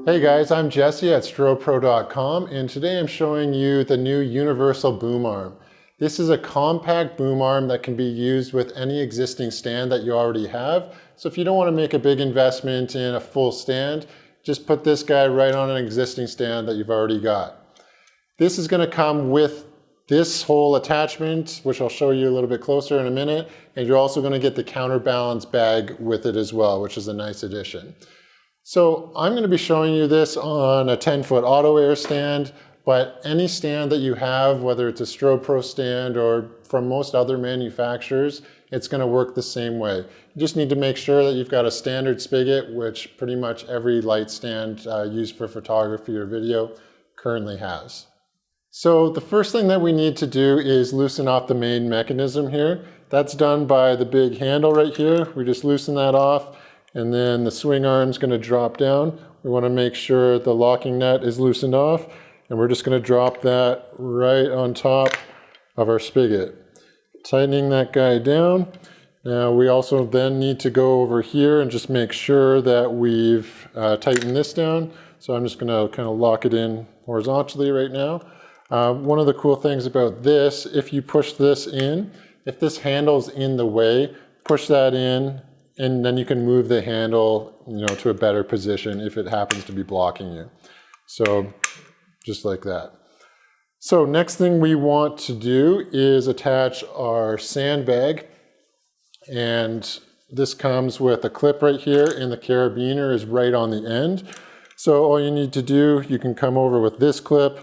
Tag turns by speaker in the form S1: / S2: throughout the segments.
S1: Hey guys, I'm Jesse at Strobepro.com, and today I'm showing you the new Universal Boom Arm. This is a compact boom arm that can be used with any existing stand that you already have. So if you don't want to make a big investment in a full stand, just put this guy right on an existing stand that you've already got. This is going to come with this whole attachment, which I'll show you a little bit closer in a minute, and you're also going to get the counterbalance bag with it as well, which is a nice addition. So I'm going to be showing you this on a 10-foot auto air stand, but any stand that you have, whether it's a Strobepro stand or from most other manufacturers, it's going to work the same way. You just need to make sure that you've got a standard spigot, which pretty much every light stand used for photography or video currently has. So the first thing that we need to do is loosen off the main mechanism here. That's done by the big handle right here. We just loosen that off, and then the swing arm's going to drop down. We want to make sure the locking nut is loosened off, and we're just going to drop that right on top of our spigot. Tightening that guy down. Now we also then need to go over here and just make sure that we've tightened this down. So I'm just going to kind of lock it in horizontally right now. One of the cool things about this, if you push this in, if this handle's in the way, push that in, and then you can move the handle, to a better position if it happens to be blocking you. So just like that. So next thing we want to do is attach our sandbag, and this comes with a clip right here, and the carabiner is right on the end. So all you need to do, you can come over with this clip,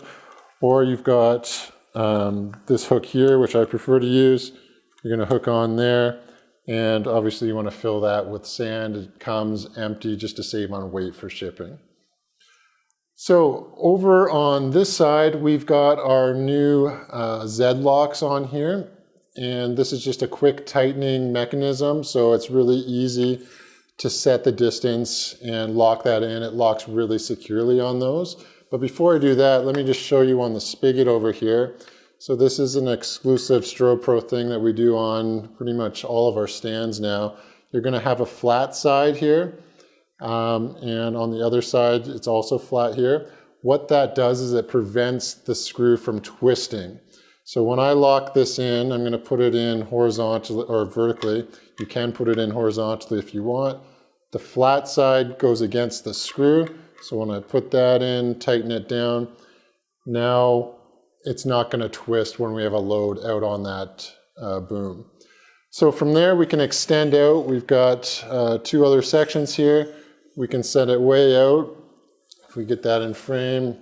S1: or you've got this hook here, which I prefer to use. You're going to hook on there, and obviously you want to fill that with sand. It comes empty just to save on weight for shipping. So over on this side, we've got our new Z-locks on here, and this is just a quick tightening mechanism, so it's really easy to set the distance and lock that in. It locks really securely on those. But before I do that, let me just show you on the spigot over here. So this is an exclusive Strobepro thing that we do on pretty much all of our stands now. You're going to have a flat side here, and on the other side it's also flat here. What that does is it prevents the screw from twisting. So when I lock this in, I'm going to put it in horizontally or vertically. You can put it in horizontally if you want. The flat side goes against the screw. So when I put that in, tighten it down, now it's not going to twist when we have a load out on that boom. So from there we can extend out. We've got two other sections here. We can set it way out. If we get that in frame,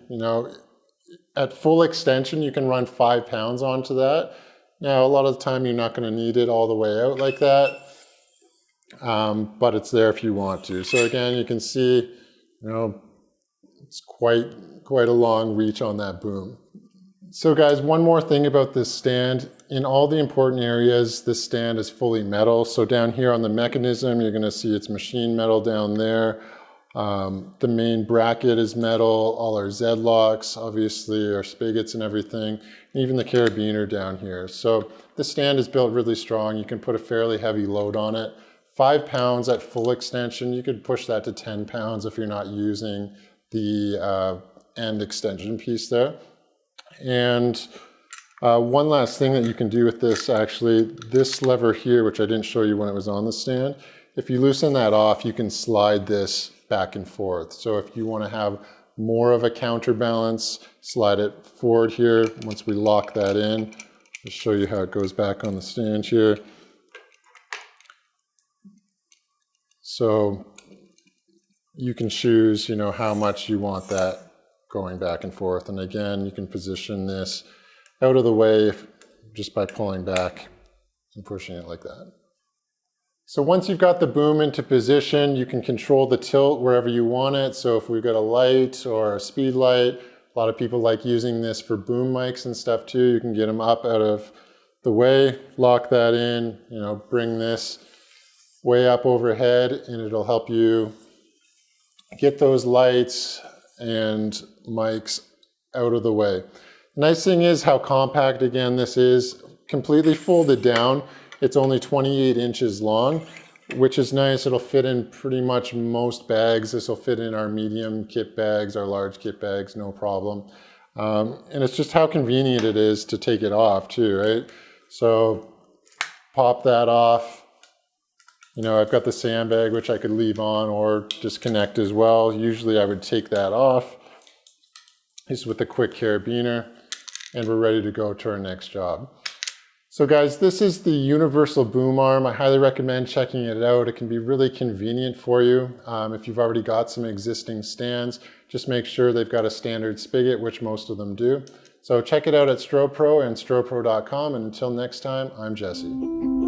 S1: at full extension you can run 5 pounds onto that. Now a lot of the time you're not going to need it all the way out like that, but it's there if you want to. So again, you can see, it's quite a long reach on that boom. So guys, one more thing about this stand. In all the important areas, this stand is fully metal. So down here on the mechanism, you're going to see it's machine metal down there. The main bracket is metal, all our Z-locks, obviously our spigots and everything, and even the carabiner down here. So this stand is built really strong. You can put a fairly heavy load on it. 5 pounds at full extension. You could push that to 10 pounds if you're not using the end extension piece there. And one last thing that you can do with this, actually, this lever here, which I didn't show you when it was on the stand, if you loosen that off, you can slide this back and forth. So if you want to have more of a counterbalance, slide it forward here. Once we lock that in, I'll show you how it goes back on the stand here. So you can choose, how much you want that going back and forth. And again, you can position this out of the way just by pulling back and pushing it like that. So once you've got the boom into position, you can control the tilt wherever you want it. So if we've got a light or a speed light, a lot of people like using this for boom mics and stuff too. You can get them up out of the way, lock that in, bring this way up overhead, and it'll help you get those lights and mics out of the way. The nice thing is how compact, again, this is completely folded down. It's only 28 inches long. which is nice. It'll fit in pretty much most bags. This will fit in our medium kit bags, our large kit bags, no problem. And it's just how convenient it is to take it off too, right? So pop that off. You know, I've got the sandbag, which I could leave on or disconnect as well. Usually I would take that off. Just with a quick carabiner, and we're ready to go to our next job. So guys, this is the Universal Boom Arm. I highly recommend checking it out. It can be really convenient for you. If you've already got some existing stands, just make sure they've got a standard spigot, which most of them do. So check it out at Strobepro and Strobepro.com. And until next time, I'm Jesse.